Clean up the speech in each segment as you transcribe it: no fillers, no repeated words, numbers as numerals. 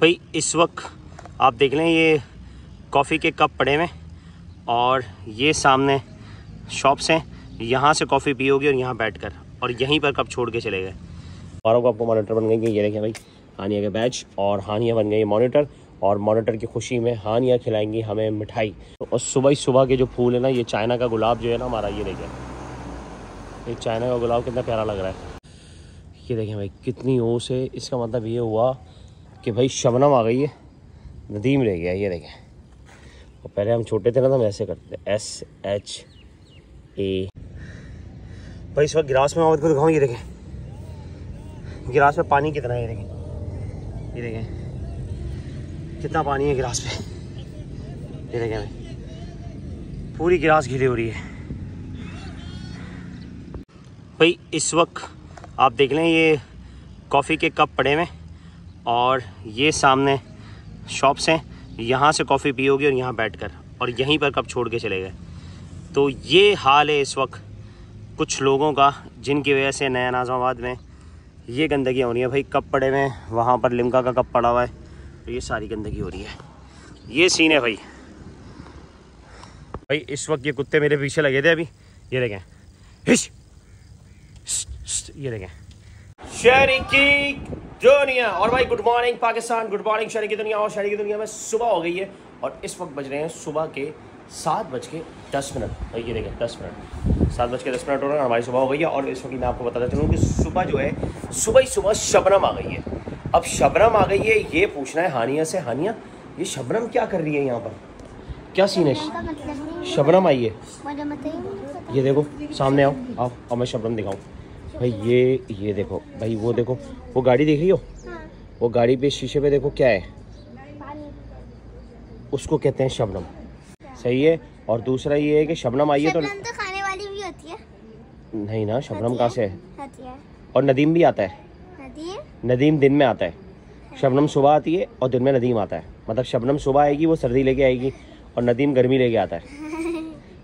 भाई इस वक्त आप देख लें ये कॉफ़ी के कप पड़े हुए और ये सामने शॉप्स हैं, यहाँ से कॉफ़ी पियोगे और यहाँ बैठकर और यहीं पर कप छोड़ के चले गए। और आपको मॉनिटर बन गई, ये देखें भाई हानिया के बैच और हानिया बन गई मॉनिटर और मॉनिटर की खुशी में हानिया खिलाएंगी हमें मिठाई। और सुबह ही सुबह के जो फूल है ना, ये चाइना का गुलाब जो है ना हमारा, ये देखें ये चाइना का गुलाब कितना प्यारा लग रहा है। ये देखें भाई कितनी ओस है, इसका मतलब ये हुआ कि भाई शबनम आ गई है, नदीम रह गया। ये देखें और पहले हम छोटे थे ना तो हम ऐसे करते थे SHA। भाई इस वक्त गिलास में आपको दिखाऊँ, ये देखें गिलास में पानी कितना है, ये देखें, ये देखें कितना पानी है गिलास पे। ये देखें भाई पूरी गिलास गीली हो रही है। भाई इस वक्त आप देख लें ये कॉफ़ी के कप पड़े हुए और ये सामने शॉप्स हैं, यहाँ से कॉफ़ी पियोगे और यहाँ बैठकर और यहीं पर कप छोड़ के चले गए। तो ये हाल है इस वक्त कुछ लोगों का, जिनकी वजह से नया नाज़ाबाद में ये गंदगी हो रही है। भाई कप पड़े हुए हैं, वहाँ पर लिम्का का कप पड़ा हुआ है, तो ये सारी गंदगी हो रही है। ये सीन है भाई। भाई इस वक्त ये कुत्ते मेरे पीछे लगे थे अभी, ये देखें हिश, ये देखें शहरी की दुनिया। और भाई good morning Pakistan, good morning शहरी की दुनिया। और शहरी की दुनिया में सुबह हो गई है और इस वक्त बज रहे हैं सुबह के 7:10। भाई ये देखें 10 मिनट, 7:10 हो रहा है, हमारी सुबह हो गई है। और इस वक्त मैं आपको बताता चलूँ कि सुबह जो है सुबह ही सुबह शबनम आ गई है। अब शबनम आ गई है, ये पूछना है हानिया से, हानिया ये शबनम क्या कर रही है यहाँ पर, क्या सीन है? शबनम आई है, ये देखो सामने आओ आओ और मैं शबनम दिखाऊँ। भाई ये देखो भाई, वो देखो वो गाड़ी देख रही हो, वो गाड़ी पे शीशे पे देखो क्या है, उसको कहते हैं शबनम, सही है। और दूसरा ये है कि शबनम आई है तो खाने वाली भी होती है नहीं ना, शबनम कहाँ से है? है। और नदीम भी आता है, नदीम दिन में आता है, शबनम सुबह आती है और दिन में नदीम आता है। मतलब शबनम सुबह आएगी वो सर्दी लेके आएगी और नदीम गर्मी लेके आता है।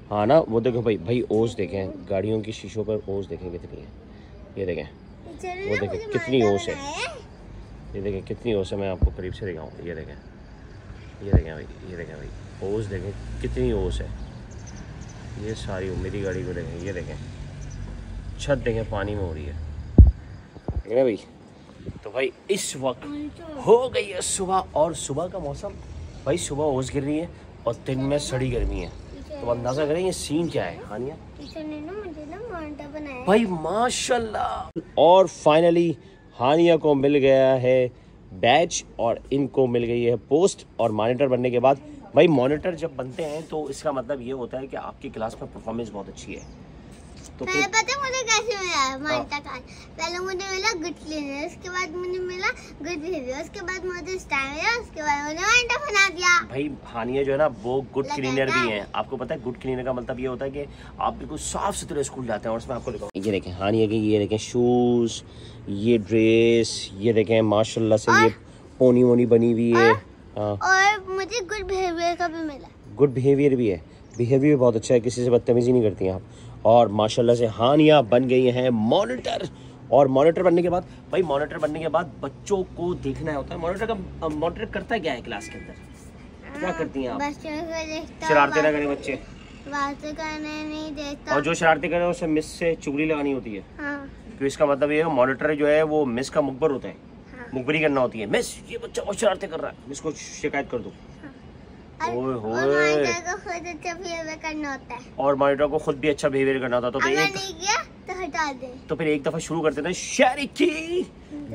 हाँ ना, वो देखो भाई, भाई ओस देखें गाड़ियों की शीशों पर, ओस देखें कितनी है, ये देखें वो देखें कितनी ओस है, ये देखें कितनी ओस है। मैं आपको करीब से दिखाऊँ, ये देखें, ये देखें भाई, ये देखें भाई ओस देखें कितनी ओस है। ये सारी मेरी गाड़ी को देखें, ये देखें छत देखें पानी में हो रही है ना भाई। तो भाई इस वक्त हो गई है सुबह और सुबह का मौसम, भाई सुबह ओस गिर रही है और दिन में सड़ी गर्मी है। तो अंदाजा करें ये सीन क्या है हानिया। भाई माशाल्लाह। और फाइनली हानिया को मिल गया है बैच और इनको मिल गई है पोस्ट। और मॉनिटर बनने के बाद, भाई मॉनिटर जब बनते हैं तो इसका मतलब ये होता है कि आपकी क्लास में परफॉर्मेंस बहुत अच्छी है। तो पहले पता मुझे कैसे मिला मॉनिटर कार्ड? पहले मुझे मिला गुड क्लीनर, उसके बाद मुझे मिला गुड बिहेवियर, उसके बाद मुझे स्टार मिला, उसके बाद मुझे मॉनिटर बना दिया। भाई हानिया जो है ना वो गुड क्लीनर भी है। आपको पता है गुड क्लीनर का मतलब ये होता है कि आप बिल्कुल साफ सुथरे स्कूल जाते हैं। और उसमें आपको दिखाऊं, ये देखें हानिया की, ये देखें शूज, ये ड्रेस, ये देखें माशाल्लाह से ये पोनी वोनी बनी हुई है। और मुझे गुड बिहेवियर का भी मिला। गुड बिहेवियर भी है, बिहेवियर बहुत अच्छा है, किसी से बदतमीजी नहीं करती हैं आप। और माशाल्लाह से हानिया बन गई हैं मॉनिटर। और मॉनिटर बनने के बाद, भाई मॉनिटर बनने के बाद बच्चों को देखना होता है। मॉनिटर करता क्या है क्लास के अंदर, क्या करती हैं आप? बच्चों को देखता, शरारतें ना करें बच्चे, बातें करने नहीं देता। और जो शरारतें करें उसे मिस से चुगली लगानी होती है। हाँ। तो इसका मतलब ये है मॉनिटर जो है वो मिस का मुखबर होता है। हाँ। मुखबरी करना होती है, मिस ये बच्चा बहुत शरारतें कर रहा है, इसको शिकायत कर दो। और मॉनिटर को खुद अच्छा बिहेवियर करना होता है। और मॉनिटर को खुद भी अच्छा बिहेवियर करना होता है। तो अगर नहीं किया तो हटा दे। तो फिर एक दफा शुरू करते थे शहरी की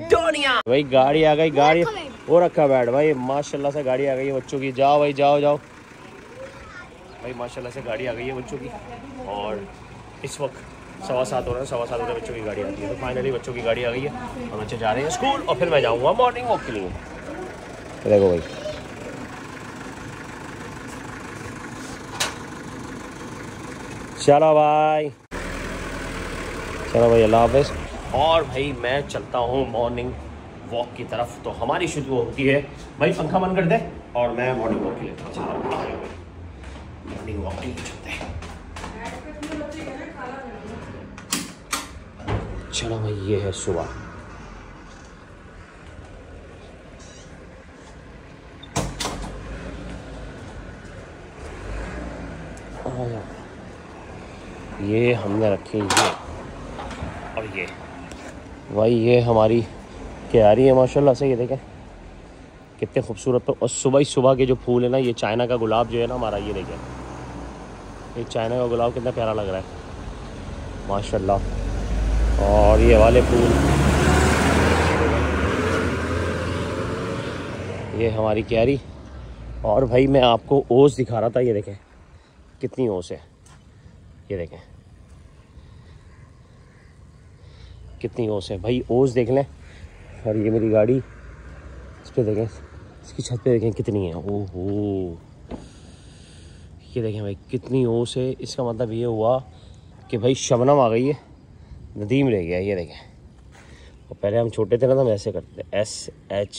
दुनिया। भाई गाड़ी आ गई, गाड़ी वो रखा बैठ भाई, माशाल्लाह से गाड़ी आ गई है बच्चों की। जाओ भाई जाओ जाओ भाई, माशाल्लाह से गाड़ी आ गई है बच्चों की। और इस वक्त 7:15 हो रहा है, 7:15 बजे बच्चों की गाड़ी आती है। तो फाइनली बच्चों की गाड़ी आ गई है और बच्चे जा रहे हैं स्कूल और फिर मैं जाऊँगा मॉर्निंग वॉक के लिए। देखो भाई चलो भाई, चलो भाई अल्लाह हाफ़िज़। और भाई मैं चलता हूँ मॉर्निंग वॉक की तरफ। तो हमारी शुरू होती है, भाई पंखा बंद कर दे और मैं मॉर्निंग वॉक के लिए मॉर्निंग वॉक के लिए चलते हैं। चलो भाई ये है सुबह, ये हमने रखी ये, और ये भाई ये हमारी क्यारी है माशाल्लाह से। ये देखें कितने खूबसूरत पर, और सुबह ही सुबह के जो फूल है ना, ये चाइना का गुलाब जो है ना हमारा, ये देखें ये चाइना का गुलाब कितना प्यारा लग रहा है माशाल्लाह। और ये वाले फूल, ये हमारी क्यारी। और भाई मैं आपको ओस दिखा रहा था, ये देखें कितनी ओस है, ये देखें कितनी ओस है भाई, ओस देख लें। और ये मेरी गाड़ी, इस पर देखें, इसकी छत पे देखें कितनी है, ओहो ये देखें भाई कितनी ओस है। इसका मतलब ये हुआ कि भाई शबनम आ गई है, नदीम रह गया। ये देखें, और पहले हम छोटे थे ना तो हम ऐसे करते, SHARRY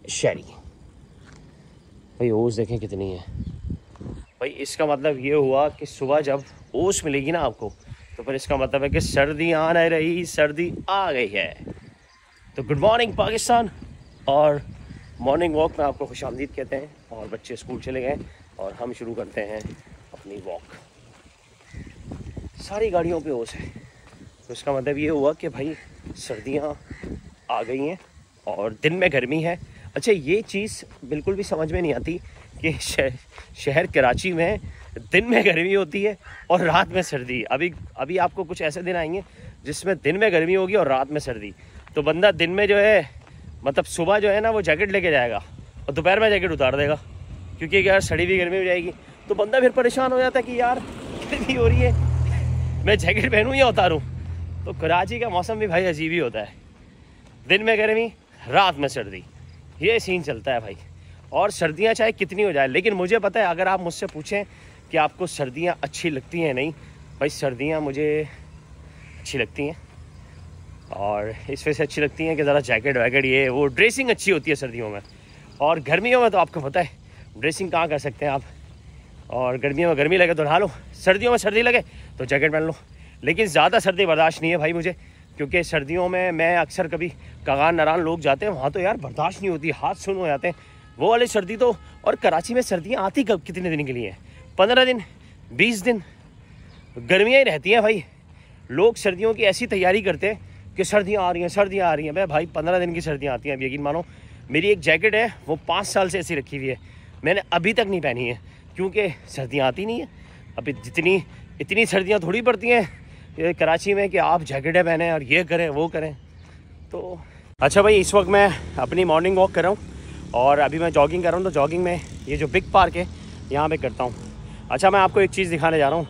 शैरी। भाई ओस देखें कितनी है भाई। इसका मतलब ये हुआ कि सुबह जब ओस मिलेगी ना आपको, तो फिर इसका मतलब है कि सर्दी आ नहीं रही, सर्दी आ गई है। तो गुड मॉर्निंग पाकिस्तान, और मॉर्निंग वॉक में आपको खुशामदीद कहते हैं। और बच्चे स्कूल चले गए और हम शुरू करते हैं अपनी वॉक। सारी गाड़ियों पे ओस है, तो इसका मतलब ये हुआ कि भाई सर्दियाँ आ गई हैं और दिन में गर्मी है। अच्छा, ये चीज़ बिल्कुल भी समझ में नहीं आती कि शहर कराची में दिन में गर्मी होती है और रात में सर्दी। अभी आपको कुछ ऐसे दिन आएंगे जिसमें दिन में गर्मी होगी और रात में सर्दी। तो बंदा दिन में जो है, मतलब सुबह जो है ना, वो जैकेट लेके जाएगा और दोपहर में जैकेट उतार देगा, क्योंकि यार सड़ी हुई गर्मी हो जाएगी। तो बंदा फिर परेशान हो जाता है कि यार गर्मी हो रही है, मैं जैकेट पहनूँ या उतारूँ। तो कराची का मौसम भी भाई अजीब ही होता है, दिन में गर्मी, रात में सर्दी, ये सीन चलता है भाई। और सर्दियाँ चाहे कितनी हो जाए, लेकिन मुझे पता है, अगर आप मुझसे पूछें कि आपको सर्दियाँ अच्छी लगती हैं नहीं, भाई सर्दियाँ मुझे अच्छी लगती हैं। और इस वजह से अच्छी लगती हैं कि ज़रा जैकेट वैकेट, ये वो ड्रेसिंग अच्छी होती है सर्दियों में। और गर्मियों में तो आपको पता है ड्रेसिंग कहाँ कर सकते हैं आप। और गर्मियों में गर्मी लगे तो नहा लो, सर्दियों में सर्दी लगे तो जैकेट पहन लो। लेकिन ज़्यादा सर्दी बर्दाश्त नहीं है भाई मुझे, क्योंकि सर्दियों में मैं अक्सर कभी कगान नारान लोग जाते हैं वहाँ, तो यार बर्दाश्त नहीं होती, हाथ सुन हो जाते हैं वो वाली सर्दी। तो और कराची में सर्दियाँ आती कब, कितने दिन के लिए हैं? 15 दिन 20 दिन गर्मियाँ ही रहती हैं भाई। लोग सर्दियों की ऐसी तैयारी करते हैं कि सर्दियाँ आ रही हैं, सर्दियाँ आ रही हैं। भाई 15 दिन की सर्दियाँ आती हैं। अब यकीन मानो, मेरी एक जैकेट है वो 5 साल से ऐसी रखी हुई है, मैंने अभी तक नहीं पहनी है, क्योंकि सर्दियाँ आती नहीं है। अभी इतनी सर्दियाँ थोड़ी पड़ती हैं ये कराची में कि आप जैकेटें पहने और ये करें वो करें। तो अच्छा भाई, इस वक्त मैं अपनी मॉर्निंग वॉक कर रहा हूँ और अभी मैं जॉगिंग कर रहा हूँ। तो जॉगिंग में ये जो बिग पार्क है यहाँ पे करता हूँ। अच्छा, मैं आपको एक चीज़ दिखाने जा रहा हूँ,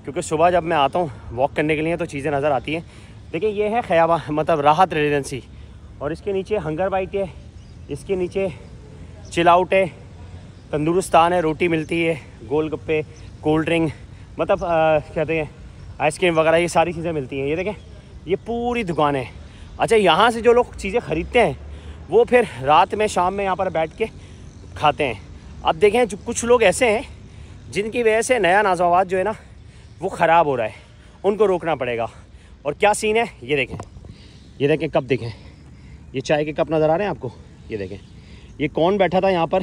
क्योंकि सुबह जब मैं आता हूँ वॉक करने के लिए तो चीज़ें नज़र आती हैं। देखिए, ये है खयाबा, मतलब राहत रेजिडेंसी, और इसके नीचे हंगर बाइट है, इसके नीचे चिल आउट है, तंदुरुस्तान है, रोटी मिलती है, गोलगप्पे, कोल्ड ड्रिंक, मतलब कहते हैं आइसक्रीम वगैरह, ये सारी चीज़ें मिलती हैं। ये देखें, ये पूरी दुकान है। अच्छा, यहाँ से जो लोग चीज़ें ख़रीदते हैं वो फिर रात में शाम में यहाँ पर बैठ के खाते हैं। अब देखें, जो कुछ लोग ऐसे हैं जिनकी वजह से नया नाज़ाबाद जो है ना वो ख़राब हो रहा है, उनको रोकना पड़ेगा। और क्या सीन है ये देखें कप देखें, ये चाय के कप नज़र आ रहे हैं आपको। ये देखें, ये कौन बैठा था यहाँ पर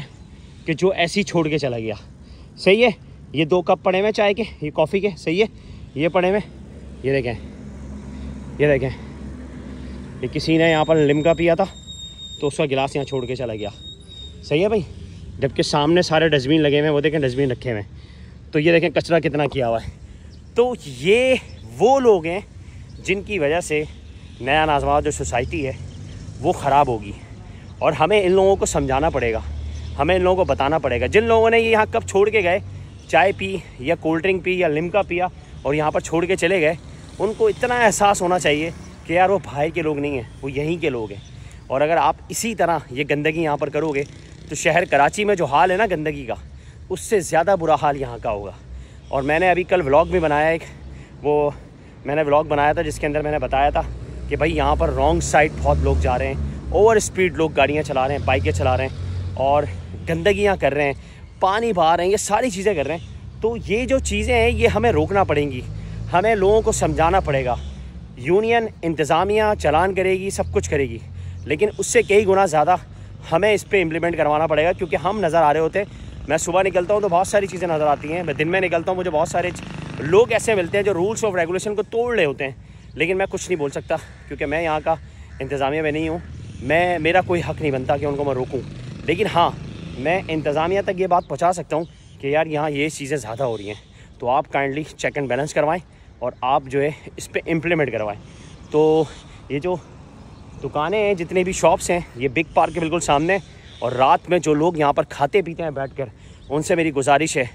कि जो ऐसे ही छोड़ के चला गया। सही है, ये 2 कप पड़े हुए चाय के, ये कॉफ़ी के, सही है, ये पड़े हुए। ये देखें, ये किसी ने यहाँ पर लिमका पिया था तो उसका गिलास यहाँ छोड़ के चला गया। सही है भाई, जबकि सामने सारे डस्टबिन लगे हुए हैं, वो देखें डस्टबिन रखे हुए हैं। तो ये देखें कचरा कितना किया हुआ है। तो ये वो लोग हैं जिनकी वजह से नया नाज़ाबाद जो सोसाइटी है वो ख़राब होगी। और हमें इन लोगों को समझाना पड़ेगा, हमें इन लोगों को बताना पड़ेगा। जिन लोगों ने ये यहाँ कप छोड़ के गए, चाय पी या कोल्ड ड्रिंक पी या लिमका पिया और यहाँ पर छोड़ के चले गए, उनको इतना एहसास होना चाहिए कि यार वो बाहर के लोग नहीं हैं, वो यहीं के लोग हैं। और अगर आप इसी तरह ये गंदगी यहाँ पर करोगे तो शहर कराची में जो हाल है ना गंदगी का, उससे ज़्यादा बुरा हाल यहाँ का होगा। और मैंने अभी कल व्लॉग भी बनाया एक, वो मैंने व्लॉग बनाया था जिसके अंदर मैंने बताया था कि भाई यहाँ पर रॉन्ग साइड बहुत लोग जा रहे हैं, ओवर स्पीड लोग गाड़ियाँ चला रहे हैं, बाइकें चला रहे हैं और गंदगियाँ कर रहे हैं, पानी बहा रहे हैं, ये सारी चीज़ें कर रहे हैं। तो ये जो चीज़ें हैं ये हमें रोकना पड़ेंगी, हमें लोगों को समझाना पड़ेगा। यूनियन इंतज़ामिया चालान करेगी, सब कुछ करेगी, लेकिन उससे कई गुना ज़्यादा हमें इस पर इम्प्लीमेंट करवाना पड़ेगा, क्योंकि हम नज़र आ रहे होते। मैं सुबह निकलता हूँ तो बहुत सारी चीज़ें नज़र आती हैं, मैं दिन में निकलता हूँ मुझे बहुत सारे लोग ऐसे मिलते हैं जो रूल्स ऑफ रेगुलेशन को तोड़ रहे होते हैं, लेकिन मैं कुछ नहीं बोल सकता क्योंकि मैं यहाँ का इंतज़ामिया में नहीं हूँ। मेरा कोई हक़ नहीं बनता कि उनको मैं रोकूँ, लेकिन हाँ मैं इंतज़ामिया तक ये बात पहुँचा सकता हूँ कि यार यहाँ ये चीज़ें ज़्यादा हो रही हैं, तो आप काइंडली चेक एंड बैलेंस करवाएं और आप जो है इस पर इम्प्लीमेंट करवाएं। तो ये जो दुकानें हैं, जितने भी शॉप्स हैं, ये बिग पार्क के बिल्कुल सामने, और रात में जो लोग यहाँ पर खाते पीते हैं बैठकर, उनसे मेरी गुजारिश है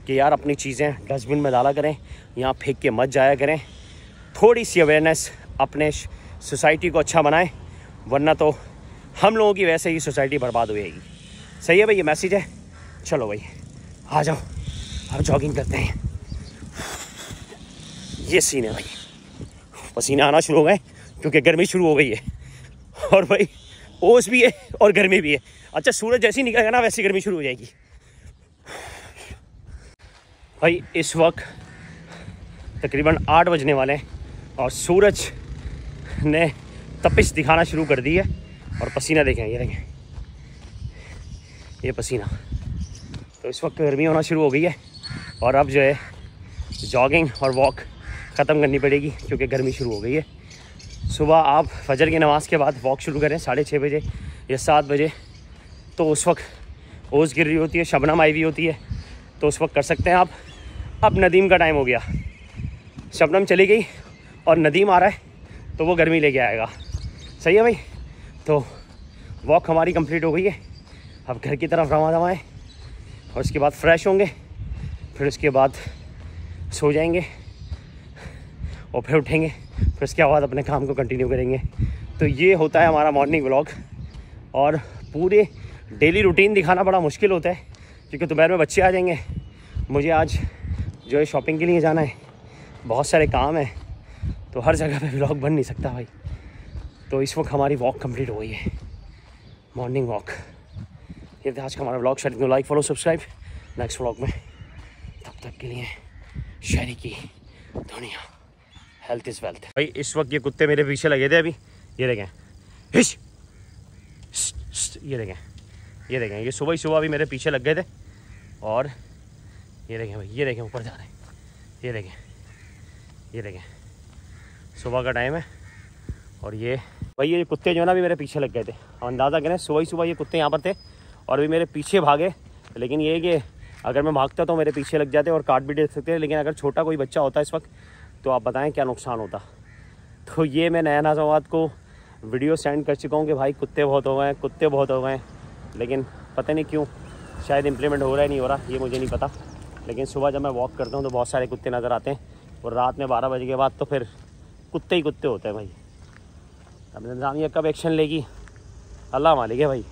कि यार अपनी चीज़ें डस्टबिन में डाला करें, यहाँ फेंक के मत जाया करें। थोड़ी सी अवेयरनेस अपने सोसाइटी को अच्छा बनाएं, वरना तो हम लोगों की वैसे ही सोसाइटी बर्बाद हो जाएगी। सही है भाई, ये मैसेज है। चलो भाई आ जाओ, अब जॉगिंग करते हैं। ये सीन है भाई, पसीने आना शुरू हो गए क्योंकि गर्मी शुरू हो गई है, और भाई ओस भी है और गर्मी भी है। अच्छा, सूरज जैसे ही निकलेगा ना वैसी गर्मी शुरू हो जाएगी भाई। इस वक्त तकरीबन 8 बजने वाले हैं और सूरज ने तपिश दिखाना शुरू कर दी है, और पसीना देखें, ये देखें ये पसीना। तो इस वक्त गर्मी होना शुरू हो गई है, और अब जो है जॉगिंग और वॉक ख़त्म करनी पड़ेगी क्योंकि गर्मी शुरू हो गई है। सुबह आप फजर की नमाज़ के बाद वॉक शुरू करें 6:30 बजे या 7 बजे, तो उस वक्त ओस गिर रही होती है, शबनम आई हुई होती है, तो उस वक्त कर सकते हैं आप। अब नदीम का टाइम हो गया, शबनम चली गई और नदीम आ रहा है, तो वो गर्मी लेके आएगा। सही है भाई, तो वॉक हमारी कंप्लीट हो गई है। अब घर की तरफ रवाना हुआ है, और उसके बाद फ्रेश होंगे, फिर उसके बाद सो जाएंगे, और फिर उठेंगे, फिर उसके बाद अपने काम को कंटिन्यू करेंगे। तो ये होता है हमारा मॉर्निंग व्लॉग, और पूरे डेली रूटीन दिखाना बड़ा मुश्किल होता है क्योंकि दोपहर में बच्चे आ जाएंगे। मुझे आज जो है शॉपिंग के लिए जाना है, बहुत सारे काम हैं, तो हर जगह पे व्लॉग बन नहीं सकता भाई। तो इस वक्त हमारी वॉक कंप्लीट हो गई है, मॉर्निंग वॉक। ये था आज का हमारा vlog. Share, like, follow, subscribe. Next vlog में, तब तक के लिए शायरी की दुनिया, हेल्थ इज़ वेल्थ। भाई इस वक्त ये कुत्ते मेरे पीछे लगे थे अभी, ये देखें, हिश, ये देखें, ये देखें, ये सुबह ही सुबह अभी मेरे पीछे लग गए थे, और ये देखें भाई, ये देखें ऊपर जा रहे हैं, ये देखें, ये देखें, सुबह का टाइम है, और ये भाई ये कुत्ते जो है ना अभी मेरे पीछे लग गए थे। अंदाज़ा करें सुबह ही सुबह ये कुत्ते यहाँ पर थे और अभी मेरे पीछे भागे, लेकिन ये कि अगर मैं भागता तो मेरे पीछे लग जाते और काट भी दे सकते, लेकिन अगर छोटा कोई बच्चा होता इस वक्त तो आप बताएं क्या नुकसान होता। तो ये मैं नया नाज़ावात को वीडियो सेंड कर चुका हूँ कि भाई कुत्ते बहुत हो गए हैं, कुत्ते बहुत हो गए हैं, लेकिन पता नहीं क्यों, शायद इम्प्लीमेंट हो रहा है नहीं हो रहा, ये मुझे नहीं पता। लेकिन सुबह जब मैं वॉक करता हूँ तो बहुत सारे कुत्ते नज़र आते हैं, और रात में 12 बजे के बाद तो फिर कुत्ते ही कुत्ते होते हैं भाई। अब इंतज़ामिया कब एक्शन लेगी अल्लाह मालिक है भाई।